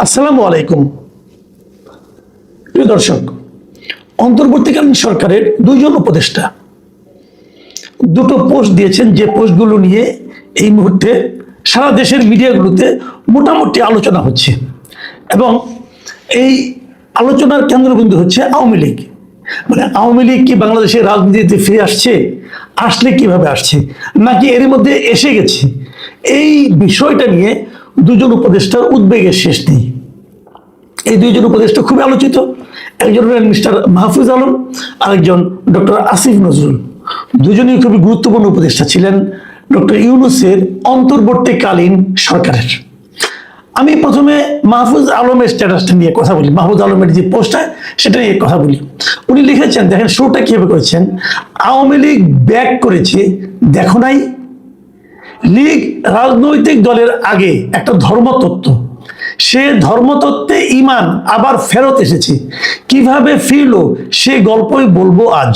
আসসালামু আলাইকুম। প্রিয় দর্শক, অন্তর্বর্তীকালীন সরকারের দুইজন উপদেষ্টা দুটো পোস্ট দিয়েছেন, যে পোস্টগুলো নিয়ে এই মুহূর্তে সারা দেশের মিডিয়াগুলোতে মোটামুটি আলোচনা হচ্ছে এবং এই আলোচনার কেন্দ্রবিন্দু হচ্ছে আওয়ামী লীগ। মানে আওয়ামী লীগ কি বাংলাদেশের রাজনীতিতে ফিরে আসছে, আসলে কিভাবে আসছে, নাকি এর মধ্যে এসে গেছে? এই বিষয়টা নিয়ে দুজন উপদেষ্টার উদ্বেগের শেষ নেই। এই দুইজন উপদেষ্টা খুবই আলোচিত। একজন হলেন মিস্টার মাহফুজ আলম, আরেকজন ডক্টর আসিফ নজরুল। দুজনেই খুবই গুরুত্বপূর্ণ উপদেষ্টা ছিলেন ডক্টর ইউনূসের অন্তর্বর্তীকালীন সরকারের। আমি প্রথমে মাহফুজ আলমের স্ট্যাটাসটা নিয়ে কথা বলি, মাহফুজ আলমের যে পোস্টটা সেটা নিয়ে কথা বলি। উনি লিখেছেন, দেখেন শুরুটা কিভাবে করেছেন, আওয়ামী লীগ ব্যাক করেছে, দেখো নাই? লীগ রাজনৈতিক দলের আগে একটা ধর্মতত্ত্ব, সে ধর্মতত্ত্বে ঈমান আবার ফেরত এসেছে। কিভাবে ফিরলো সে গল্পই বলবো আজ।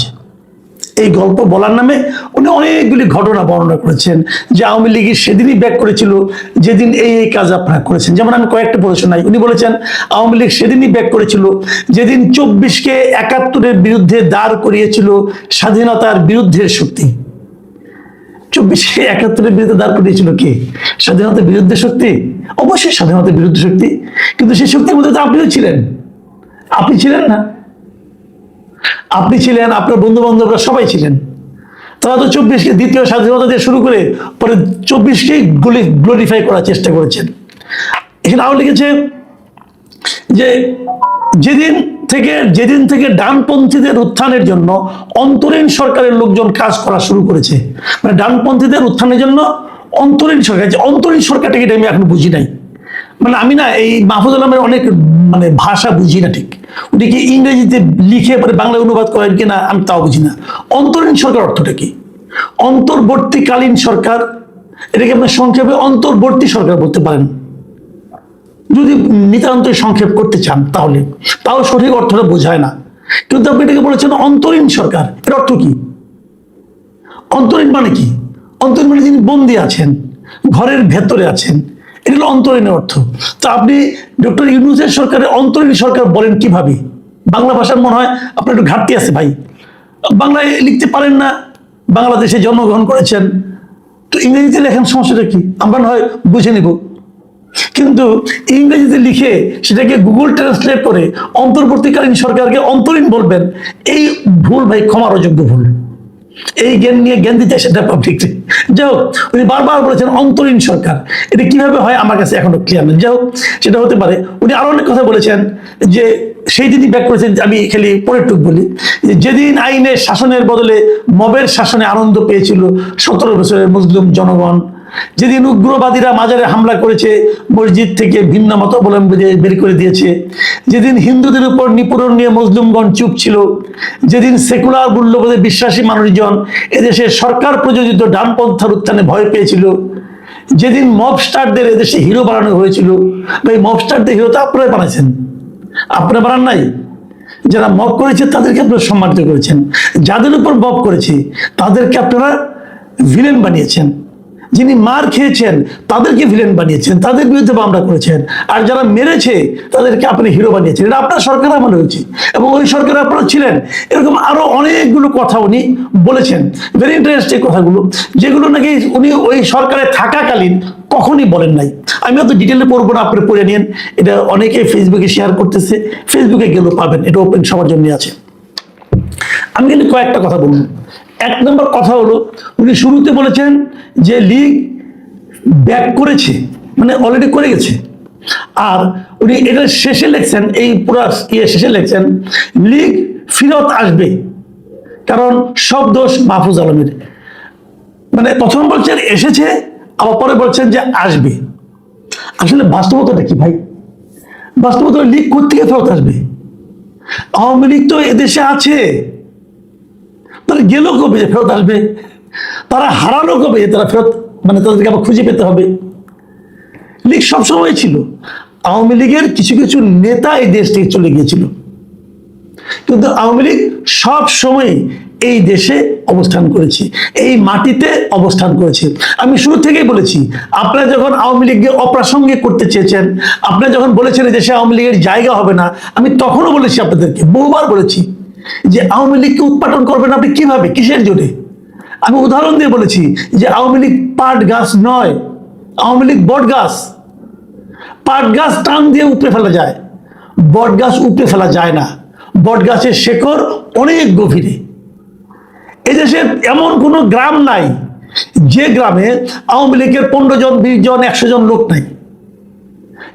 এই গল্প বলার নামে উনি অনেকগুলি ঘটনা বর্ণনা করেছেন, যে আওয়ামী লীগের সেদিনই ব্যাক করেছিল যেদিন এই কাজ আপনারা করেছেন। যেমন আমি কয়েকটা বলে শোনাই। উনি বলেছেন আওয়ামী লীগ সেদিনই ব্যাক করেছিল যেদিন 24কে 71-এর বিরুদ্ধে দাঁড় করিয়েছিল স্বাধীনতার বিরুদ্ধের শক্তি। 24কে 71-এর বিরুদ্ধে দাঁড় করিয়েছিল কে? স্বাধীনতার বিরুদ্ধে শক্তি? অবশ্যই স্বাধীনতার বিরুদ্ধে শক্তি, কিন্তু সেই শক্তির মধ্যে তো আপনিও ছিলেন। আপনি ছিলেন না? আপনি ছিলেন, আপনার বন্ধু বান্ধবরা সবাই ছিলেন। তারা তো 24কে দ্বিতীয় স্বাধীনতা দিয়ে শুরু করে পরে 24কে গ্লোরিফাই করার চেষ্টা করেছেন। এখানে আরো লিখেছে যে যেদিন থেকে ডানপন্থীদের উত্থানের জন্য অন্তরীণ সরকারের লোকজন কাজ করা শুরু করেছে। মানে ডানপন্থীদের উত্থানের জন্য অন্তরীণ সরকার, যে অন্তরীণ সরকারটাকে আমি এখন বুঝি নাই। মানে আমি না এই মাহফুজ আলমের অনেক ভাষা বুঝি না ঠিক। উনি কি ইংরেজিতে লিখে পরে বাংলায় অনুবাদ করেন কিনা আমি তাও বুঝি না। অন্তরীণ সরকার অর্থটা কি? অন্তর্বর্তীকালীন সরকার, এটাকে আপনার সংক্ষেপে অন্তর্বর্তী সরকার বলতে পারেন যদি নিতান্ত সংক্ষেপ করতে চান, তাহলে তাও সঠিক অর্থটা বোঝায় না। কিন্তু আপনি এটাকে বলেছেন অন্তরীণ সরকার, এর অর্থ কি? অন্তরীণ মানে কি? অন্তরীণ মানে যিনি বন্দী আছেন, ঘরের ভেতরে আছেন, এটা হলো অন্তরীণের অর্থ। তো আপনি ডক্টর ইউনূসের সরকারের অন্তরীণ সরকার বলেন কিভাবে? বাংলা ভাষার মনে হয় আপনার একটু ঘাটতি আছে ভাই, বাংলায় লিখতে পারেন না, বাংলাদেশে জন্মগ্রহণ করেছেন, তো ইংরেজিতে লেখেন, সমস্যাটা কি? আমরা না হয় বুঝে নিব। কিন্তু ইংরেজিতে লিখে সেটাকে গুগল ট্রান্সলেট করে অন্তর্বর্তীকালীন সরকারকে অন্তরীণ বলবেন, এই ভুল ভাই ক্ষমার অযোগ্য ভুল। এই জ্ঞান নিয়ে জ্ঞান দিতে সেটা পাবলিক। যাই হোক, উনি বারবার বলেছেন অন্তরীণ সরকার, এটা কিভাবে হয় আমার কাছে এখনো ক্লিয়ার নেই। যাই হোক, সেটা হতে পারে। উনি আরো অনেক কথা বলেছেন, যে সেই দিনই ব্যাক করেছেন, আমি খালি পরেরটুক বলি, যে যেদিন আইনের শাসনের বদলে মবের শাসনে আনন্দ পেয়েছিল 17 বছরের মুসলিম জনগণ, যেদিন উগ্রবাদীরা মাজারে হামলা করেছে, মসজিদ থেকে ভিন্ন মতাবলম্বীদের বের করে দিয়েছে, যেদিন হিন্দুদের উপর নিপীড়ন নিয়ে মুসলিমগণ চুপ ছিল, যেদিন সেকুলার মূল্যবোধে বিশ্বাসী মানুষজন এদেশের সরকার প্রযোজিত ডানপন্থার উত্থানে ভয় পেয়েছিল, যেদিন মবস্টারদের এদেশে হিরো বানানো হয়েছিল। এই মবস্টারদের হিরো তো আপনারা বানাইছেন, আপনারা বানান নাই। যারা মব করেছে তাদেরকে আপনারা সম্মানিত করেছেন, যাদের উপর মব করেছে তাদেরকে আপনারা ভিলেন বানিয়েছেন, যিনি মার খেয়েছেন তাদেরকে ভিলেন বানিয়েছেন, তাদের বিরুদ্ধে মামলা করেছেন, আর যারা মেরেছে তাদেরকে আপনি হিরো বানিয়েছেন। এটা আপনার সরকার আমলে হয়েছে এবং ওই সরকারে আপনারা ছিলেন। এরকম আরো অনেকগুলো কথা উনি বলেছেন, ভেরি ইন্টারেস্টিং কথাগুলো, যেগুলো নাকি উনি ওই সরকারে থাকাকালীন কখনই বলেন নাই। আমি অত ডিটেলে পড়বো না, আপনি পড়ে নিন। এটা অনেকে ফেসবুকে শেয়ার করতেছে, ফেসবুকে গেলেও পাবেন, এটা ওপেন সবার জন্য আছে। আমি কিন্তু কয়েকটা কথা বলবো। এক নম্বর কথা হলো, উনি শুরুতে বলেছেন যে লীগ ব্যাক করেছে, মানে অলরেডি করে গেছে। আর উনি এটা শেষে লেখছেন, এই পুরা শেষে লেখছেন লীগ ফিরত আসবে, কারণ সব দোষ মাহফুজ আলমের। মানে প্রথম বলছেন এসেছে, আবার পরে বলছেন যে আসবে। আসলে বাস্তবতাটা কি ভাই? বাস্তবতা লীগ কোত্থেকে ফেরত আসবে? আওয়ামী লীগ তো এদেশে আছে, তারা গেল কবে যে ফেরত আসবে? তারা হারালো কবে তারা ফেরত, মানে তাদেরকে আবার খুঁজে পেতে হবে? লীগ সবসময় ছিল। আওয়ামী লীগের কিছু কিছু নেতা এই দেশ থেকে চলে গিয়েছিল, কিন্তু আওয়ামী লীগ সব সময় এই দেশে অবস্থান করেছি, এই মাটিতে অবস্থান করেছি। আমি শুরু থেকেই বলেছি, আপনারা যখন আওয়ামী লীগকে অপ্রাসঙ্গিক করতে চেয়েছেন, আপনারা যখন বলেছেন এই দেশে আওয়ামী লীগের জায়গা হবে না, আমি তখনও বলেছি আপনাদেরকে, বহুবার বলেছি যে আওয়ামী লীগকে উৎপাদন করবেন আপনি কিভাবে, কিসের জোরে। আমি উদাহরণ দিয়ে বলেছি যে আওয়ামী লীগ পাট গাছ নয়, আওয়ামী লীগ বট গাছ। পাট গাছ টান দিয়ে উপড়ে ফেলা যায়, বট গাছ উপড়ে ফেলা যায় না। বট গাছের শেকড় অনেক গভীরে। এদেশে এমন কোনো গ্রাম নাই যে গ্রামে আওয়ামী লীগের 15 জন, 20 জন, 100 জন লোক নাই,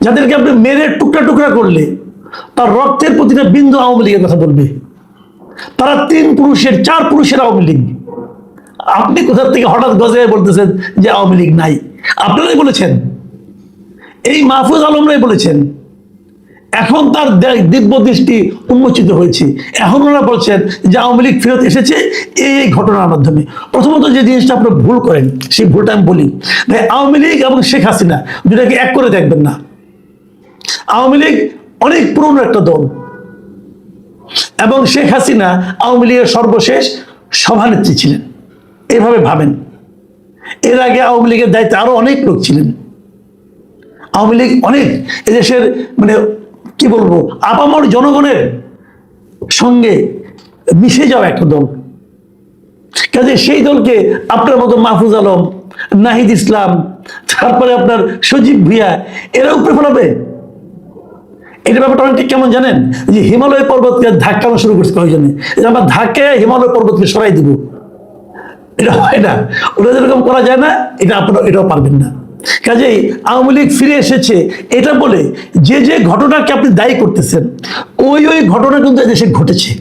যাদেরকে আপনি মেরে টুকরা টুকরা করলে তার রক্তের প্রতিটা বিন্দু আওয়ামী লীগের কথা বলবে। তারা 3 পুরুষের 4 পুরুষের আওয়ামী লীগ। আপনি কোথা থেকে হঠাৎ গজায় বলতেছেন যে আওয়ামী লীগ নাই? আপনারাই বলেছেন, এই মাহফুজ আলমরাই বলেছেন। এখন তার দিব্য দৃষ্টি উন্মোচিত হয়েছে, এখন ওরা বলছেন যে আওয়ামী লীগ ফেরত এসেছে এই ঘটনার মাধ্যমে। প্রথমত যে জিনিসটা আপনি ভুল করেন, সেই ভুলটা আমি বলি ভাই, আওয়ামী লীগ এবং শেখ হাসিনা দুটাকে এক করে দেখবেন না। আওয়ামী লীগ অনেক পুরনো একটা দল এবং শেখ হাসিনা আওয়ামী লীগের সর্বশেষ সভানেত্রী ছিলেন, এইভাবে ভাবেন। এর আগে আওয়ামী লীগের দায়িত্বে আরো অনেক লোক ছিলেন। আওয়ামী লীগ অনেক এদেশের মানে কি বলবো, আপামর জনগণের সঙ্গে মিশে যাওয়া একটা দল। কাজে সেই দলকে আপনার মতো মাহফুজ আলম, নাহিদ ইসলাম, তারপরে আপনার সজীব ভুইয়া, এরা উপরে ফেলাবে? এটা ব্যাপারটা অনেকটা কেমন জানেন, যে হিমালয় পর্বতকে ধাক্কানো শুরু করছে কয়েকজনে, যে আমরা ধাক্কায় হিমালয় পর্বতকে সরাই দিব। এটা হয় না, ওটা যেরকম করা যায় না, এটা আপনারা এটাও পারবেন না। কাজেই আওয়ামী লীগ ফিরে এসেছে এটা বলে যে যে ঘটনাকে আপনি দায়ী করতেছেন, ওই ঘটনা কিন্তু দেশে ঘটেছে,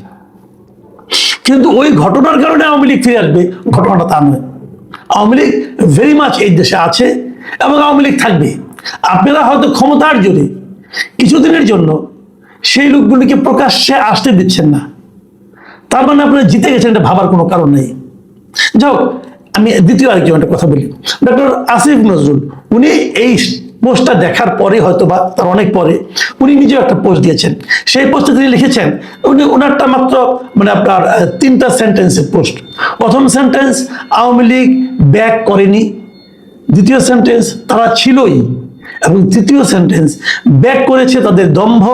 কিন্তু ওই ঘটনার কারণে আওয়ামী লীগ ফিরে আসবে ঘটনাটা তা নয়। আওয়ামী লীগ ভেরি মাচ এই দেশে আছে এবং আওয়ামী লীগ থাকবে। আপনারা হয়তো ক্ষমতার জোরে কিছুদিনের জন্য সেই লোকগুলিকে প্রকাশ্যে আসতে দিচ্ছেন না, তার মানে আপনারা জিতে গেছেন, এটা ভাবার কোনো কারণ নেই। যাও, আমি দ্বিতীয় আরেকজন একটা কথা বলি। ডক্টর আসিফ নজরুল, উনি এই পোস্টটা দেখার পরে, হয়তো বা তার অনেক পরে, উনি নিজেও একটা পোস্ট দিয়েছেন। সেই পোস্টে তিনি লিখেছেন, ওনারটা মাত্র মানে আপনার 3টা সেন্টেন্সের পোস্ট। প্রথম সেন্টেন্স, আওয়ামী লীগ ব্যাক করেনি। দ্বিতীয় সেন্টেন্স, তারা ছিলই। এবং তৃতীয় সেন্টেন্স, ব্যাক করেছে তাদের দম্ভ,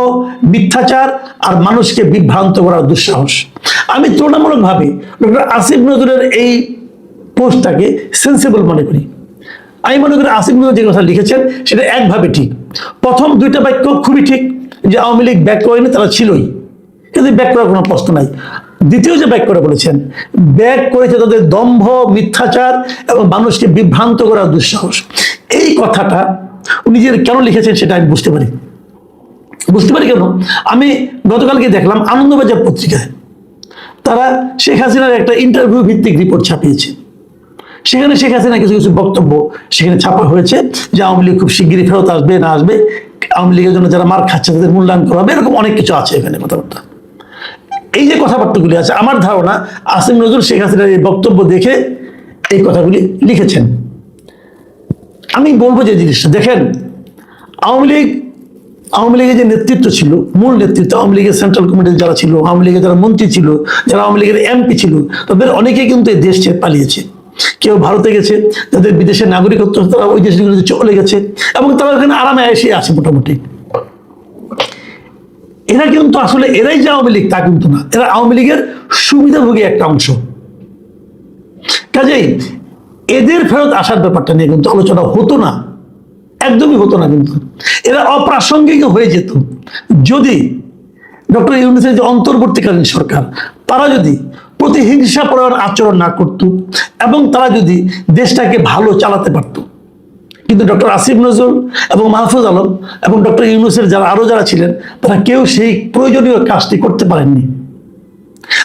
মিথ্যাচার আর মানুষকে বিভ্রান্ত করার দুঃসাহস। আমি তুলনামূলকভাবে ডক্টর আসিফ নজরুলের এই পোস্টটাকে সেন্সিবল মনে করি। আমি মনে করি আসিফ নজরুল যে কথা লিখেছেন সেটা একভাবে ঠিক। প্রথম 2টা বাক্য খুবই ঠিক, যে আওয়ামী লীগ ব্যাক করেনি, তারা ছিলই, কিন্তু ব্যাক করার কোনো প্রশ্ন নাই। দ্বিতীয় যে ব্যাক করে বলেছেন, ব্যাক করেছে তাদের দম্ভ, মিথ্যাচার এবং মানুষকে বিভ্রান্ত করার দুঃসাহস। এই কথাটা উনি যে কেন লিখেছেন সেটা আমি বুঝতে পারি কেন। আমি গতকালকে দেখলাম আনন্দবাজার পত্রিকায় তারা শেখ হাসিনার একটা ইন্টারভিউ ভিত্তিক রিপোর্ট ছাপিয়েছে। সেখানে শেখ হাসিনা কিছু কিছু বক্তব্য সেখানে ছাপা হয়েছে, যে আওয়ামী লীগ খুব শিগগিরই ফেরত আসবে, না আসবে, আওয়ামী লীগের জন্য যারা মার খাচ্ছে তাদের মূল্যায়ন করা হবে, এরকম অনেক কিছু আছে এখানে কথাবার্তা। এই যে কথাবার্তাগুলি আছে, আমার ধারণা আসিফ নজরুল শেখ হাসিনার এই বক্তব্য দেখে এই কথাগুলি লিখেছেন। আমি বলবো যে জিনিসটা দেখেন, আওয়ামী লীগের যে নেতৃত্ব ছিল, মূল নেতৃত্ব, আওয়ামী লীগের সেন্ট্রাল কমিটির যারা ছিল, আওয়ামী লীগের যারা মন্ত্রী ছিল, যারা আওয়ামী লীগের এমপি ছিল, তাদের অনেকেই কিন্তু এই দেশ ছেড়ে পালিয়েছে। কেউ ভারতে গেছে, যাদের বিদেশের নাগরিকত্ব তারা ওই দেশগুলোতে চলে গেছে এবং তারা ওখানে আরামে এসে আছে মোটামুটি। এরা কিন্তু আসলে এরাই যে আওয়ামী লীগ তা কিন্তু না, এরা আওয়ামী লীগের সুবিধাভোগী একটা অংশ। কাজেই এদের ফেরত আসার ব্যাপারটা নিয়ে কিন্তু আলোচনা হতো না, একদমই হতো না। কিন্তু এরা অপ্রাসঙ্গিক হয়ে যেত যদি ডক্টর ইউনূসের যে অন্তর্বর্তীকালীন সরকার, তারা যদি প্রতিহিংসাপরায়ণ আচরণ না করত এবং তারা যদি দেশটাকে ভালো চালাতে পারত। কিন্তু ডক্টর আসিফ নজরুল এবং মাহফুজ আলম এবং ডক্টর ইউনূসের যারা ছিলেন, তারা কেউ সেই প্রয়োজনীয় কাজটি করতে পারেননি।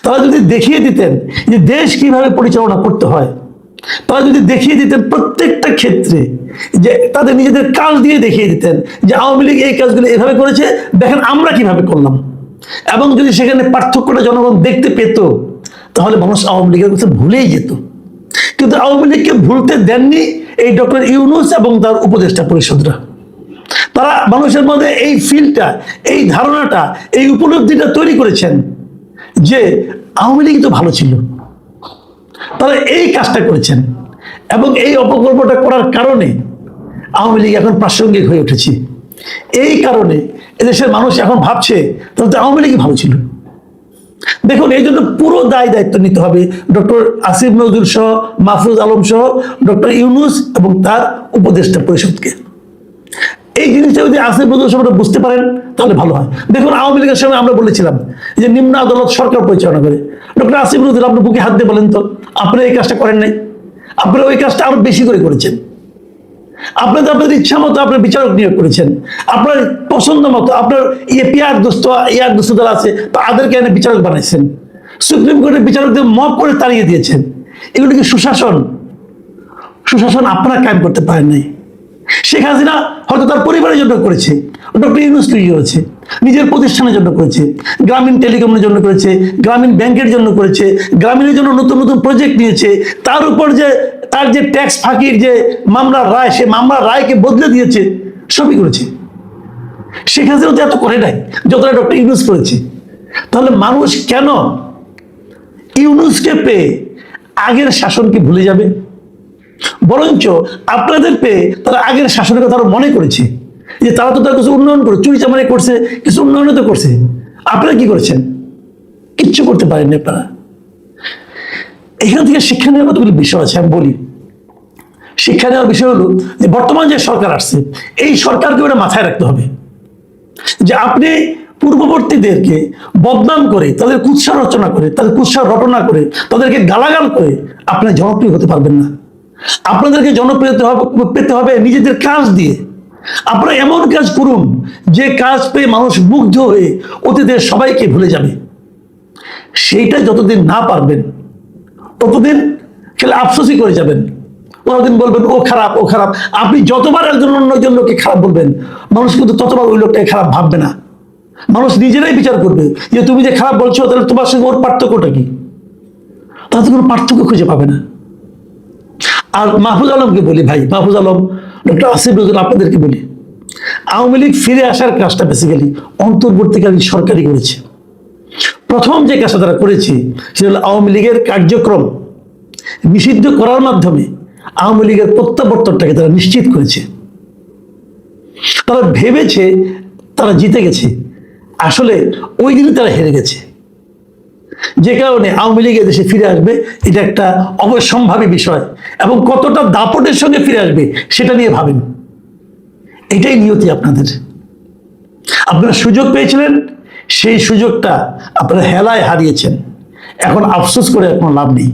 তারা যদি দেখিয়ে দিতেন যে দেশ কিভাবে পরিচালনা করতে হয়, তারা যদি দেখিয়ে দিতেন প্রত্যেকটা ক্ষেত্রে, যে তাদের নিজেদের কাজ দিয়ে দেখিয়ে দিতেন যে আওয়ামী লীগ এই কাজগুলো এভাবে করেছে, দেখেন আমরা কিভাবে করলাম, এবং যদি সেখানে পার্থক্যটা জনগণ দেখতে পেত, তাহলে মানুষ আওয়ামী লীগের কথা ভুলেই যেত। কিন্তু আওয়ামী লীগকে ভুলতে দেননি এই ডক্টর ইউনূস এবং তার উপদেষ্টা পরিষদরা। তারা মানুষের মধ্যে এই ফিলটা, এই ধারণাটা, এই উপলব্ধিটা তৈরি করেছেন যে আওয়ামী লীগ তো ভালো ছিল, তারা এই কাজটা করেছেন এবং এই অপকর্মটা করার কারণে আওয়ামী লীগ এখন প্রাসঙ্গিক হয়ে উঠেছে। এই কারণে এদেশের মানুষ এখন ভাবছে তাহলে তো আওয়ামী লীগই ভালো ছিল। দেখুন, এই জন্য পুরো দায়িত্ব নিতে হবে ডক্টর আসিফ নজরুল সহ, মাহফুজ আলম সহ, ডক্টর ইউনূস এবং তার উপদেষ্টা পরিষদকে। এই জিনিসটা যদি আসিফ নজরুল সহ বুঝতে পারেন তাহলে ভালো হয়। দেখুন, আওয়ামী লীগের সময় আমরা বলেছিলাম যে নিম্ন আদালত সরকার পরিচালনা করে। ডক্টর আসিফ নজরুল, আপনি বুকে হাত দিয়ে বলেন তো আপনারা এই কাজটা করেন নাই? আপনারা ওই কাজটা আরো বেশি করে করেছেন। আপনাদের ইচ্ছা মতো আপনার বিচারক নিয়োগ করেছেন, আপনার পছন্দ মতো আপনার ইয়ার দোস্ত দল আছে তাদেরকে এনে বিচারক বানাইছেন, সুপ্রিম কোর্টের বিচারকদের মব করে তাড়িয়ে দিয়েছেন। এগুলো কি সুশাসন? সুশাসন আপনারা কায়েম করতে পারেন নাই। শেখ হাসিনা হয়তো তার পরিবারের জন্য করেছে, ডক্টর ইউনূস তৈরি হয়েছে, নিজের প্রতিষ্ঠানের জন্য করেছে, গ্রামীণ টেলিকমের জন্য করেছে, গ্রামীণ ব্যাংকের জন্য করেছে, গ্রামীণের জন্য নতুন নতুন প্রজেক্ট নিয়েছে। তার উপর যে তার যে ট্যাক্স ফাঁকির যে মামলার রায়, সে মামলার রায়কে বদলে দিয়েছে, সবই করেছে। শেখ হাসিনা তো এত করে নাই যতটা ডক্টর ইউনূস করেছে। তাহলে মানুষ কেন ইউনূসকে পেয়ে আগের শাসনকে ভুলে যাবে? বরঞ্চ আপনাদের পেয়ে তারা আগের শাসনের কথা মনে করেছে যে তারা তো তার কিছু উন্নয়ন করে চুরি চামারি করছে, কিছু উন্নয়ন তো করছে। আপনারা কি করেছেন? কিচ্ছু করতে পারেননি আপনারা। এখান থেকে শিক্ষা নেওয়ার কতগুলি বিষয় আছে, আমি বলি। শিক্ষা নেওয়ার বিষয় হলো যে বর্তমান যে সরকার আসছে, এই সরকারকে ওটা মাথায় রাখতে হবে যে আপনি পূর্ববর্তীদেরকে বদনাম করে, তাদের কুৎসা রচনা করে, তাদের কুৎসা রটনা করে, তাদেরকে গালাগাল করে আপনি জনপ্রিয় হতে পারবেন না। আপনাদেরকে জনপ্রিয় পেতে হবে নিজেদের কাজ দিয়ে। আপনারা এমন কাজ করুন যে কাজ পেয়ে মানুষ মুগ্ধ হয়ে অতীতের সবাইকে ভুলে যাবে। সেইটা যতদিন না পারবেন ততদিন খেলে আফসোসই করে যাবেন। কোনোদিন বলবেন ও খারাপ, ও খারাপ। আপনি যতবার একজন অন্যজন লোককে খারাপ বলবেন, মানুষ কিন্তু ততবার ওই লোকটাকে খারাপ ভাববে না। মানুষ নিজেরাই বিচার করবে যে তুমি যে খারাপ বলছো তাহলে তোমার সঙ্গে ওর পার্থক্যটা কি? তাতে কোনো পার্থক্য খুঁজে পাবে না। আর মাহফুজ আলমকে বলি, ভাই মাহফুজ আলম, ডক্টর আসিফ নজরুল, আপনাদেরকে বলি, আওয়ামী লীগ ফিরে আসার কাজটা বেসিক্যালি অন্তর্বর্তীকালীন সরকারই করেছে। প্রথম যে কাজটা তারা করেছে সেটা হলো আওয়ামী লীগের কার্যক্রম নিষিদ্ধ করার মাধ্যমে আওয়ামী লীগের প্রত্যাবর্তনটাকে তারা নিশ্চিত করেছে। তারা ভেবেছে তারা জিতে গেছে, আসলে ওই দিনই তারা হেরে গেছে। যে কারণে আওয়ামী লীগ দেশে ফিরে আসবে এটা একটা অবশ্যম্ভাবী বিষয়, এবং কতটা দাপটের সঙ্গে ফিরে আসবে সেটা নিয়ে ভাবেন। এটাই নিয়তি আপনাদের। আপনারা সুযোগ পেয়েছিলেন, সেই সুযোগটা আপনারা হেলায় হারিয়েছেন। এখন আফসোস করে কোনো লাভ নেই।